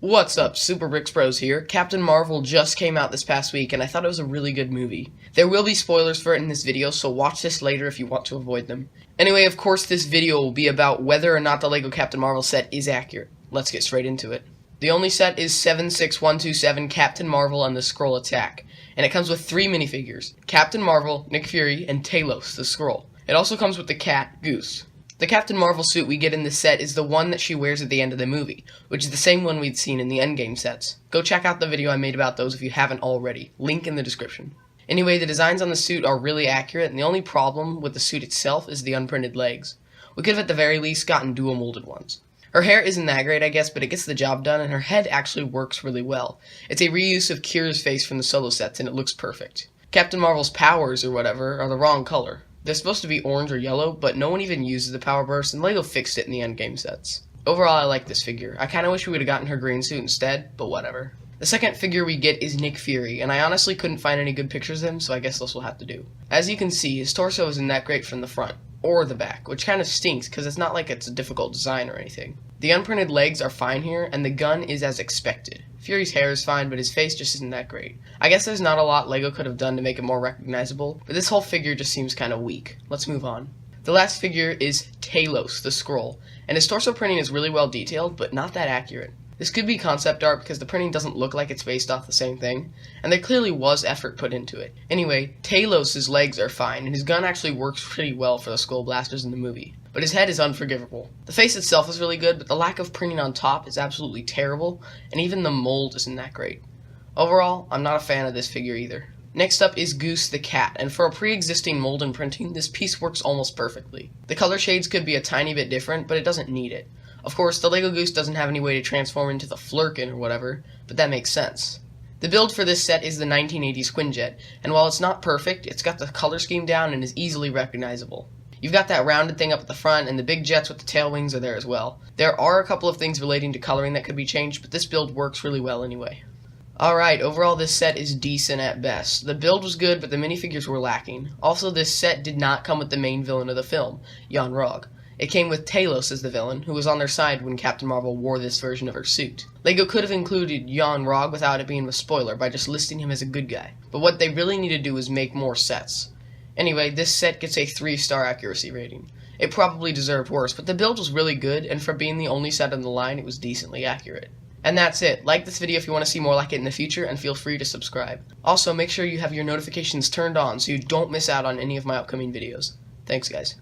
What's up, Super Bricks Bros here. Captain Marvel just came out this past week, and I thought it was a really good movie. There will be spoilers for it in this video, so watch this later if you want to avoid them. Anyway, of course, this video will be about whether or not the LEGO Captain Marvel set is accurate. Let's get straight into it. The only set is 76127 Captain Marvel and the Skrull Attack, and it comes with 3 minifigures: Captain Marvel, Nick Fury, and Talos, the Skrull. It also comes with the cat, Goose. The Captain Marvel suit we get in this set is the one that she wears at the end of the movie, which is the same one we'd seen in the Endgame sets. Go check out the video I made about those if you haven't already. Link in the description. Anyway, the designs on the suit are really accurate, and the only problem with the suit itself is the unprinted legs. We could have at the very least gotten dual molded ones. Her hair isn't that great, I guess, but it gets the job done, and her head actually works really well. It's a reuse of Kira's face from the solo sets, and it looks perfect. Captain Marvel's powers, or whatever, are the wrong color. They're supposed to be orange or yellow, but no one even uses the power burst, and LEGO fixed it in the Endgame sets. Overall, I like this figure. I kinda wish we would've gotten her green suit instead, but whatever. The second figure we get is Nick Fury, and I honestly couldn't find any good pictures of him, so I guess this will have to do. As you can see, his torso isn't that great from the front, or the back, which kinda stinks, because it's not like it's a difficult design or anything. The unprinted legs are fine here, and the gun is as expected. Fury's hair is fine, but his face just isn't that great. I guess there's not a lot LEGO could have done to make it more recognizable, but this whole figure just seems kinda weak. Let's move on. The last figure is Talos, the Skrull, and his torso printing is really well detailed, but not that accurate. This could be concept art because the printing doesn't look like it's based off the same thing, and there clearly was effort put into it. Anyway, Talos' legs are fine, and his gun actually works pretty well for the skull blasters in the movie. But his head is unforgivable. The face itself is really good, but the lack of printing on top is absolutely terrible, and even the mold isn't that great. Overall, I'm not a fan of this figure either. Next up is Goose the cat, and for a pre-existing mold and printing, this piece works almost perfectly. The color shades could be a tiny bit different, but it doesn't need it. Of course, the LEGO Goose doesn't have any way to transform into the Flurkin or whatever, but that makes sense. The build for this set is the 1980s Quinjet, and while it's not perfect, it's got the color scheme down and is easily recognizable. You've got that rounded thing up at the front, and the big jets with the tail wings are there as well. There are a couple of things relating to coloring that could be changed, but this build works really well anyway. Alright, overall this set is decent at best. The build was good, but the minifigures were lacking. Also, this set did not come with the main villain of the film, Yon-Rogg. It came with Talos as the villain, who was on their side when Captain Marvel wore this version of her suit. LEGO could have included Yon-Rogg without it being a spoiler by just listing him as a good guy, but what they really need to do is make more sets. Anyway, this set gets a 3-star accuracy rating. It probably deserved worse, but the build was really good, and for being the only set in the line, it was decently accurate. And that's it. Like this video if you want to see more like it in the future, and feel free to subscribe. Also, make sure you have your notifications turned on so you don't miss out on any of my upcoming videos. Thanks, guys.